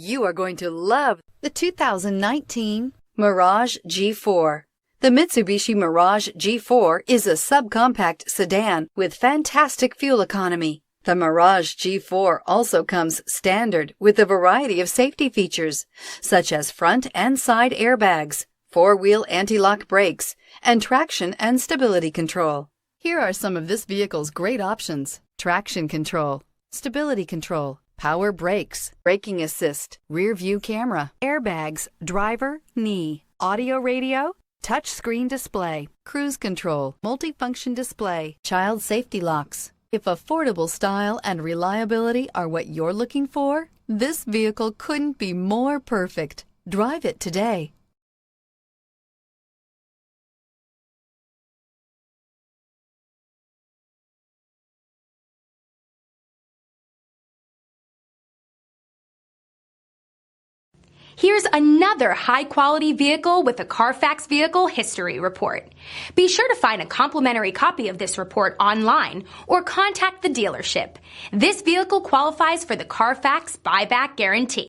You are going to love the 2019 Mirage G4. The Mitsubishi Mirage G4 is a subcompact sedan with fantastic fuel economy. The Mirage G4 also comes standard with a variety of safety features, such as front and side airbags, four-wheel anti-lock brakes, and traction and stability control. Here are some of this vehicle's great options: traction control, stability control, power brakes, braking assist, rear view camera, airbags, driver, knee, audio radio, touchscreen display, cruise control, multifunction display, child safety locks. If affordable style and reliability are what you're looking for, this vehicle couldn't be more perfect. Drive it today. Here's another high-quality vehicle with a Carfax Vehicle History Report. Be sure to find a complimentary copy of this report online or contact the dealership. This vehicle qualifies for the Carfax Buyback Guarantee.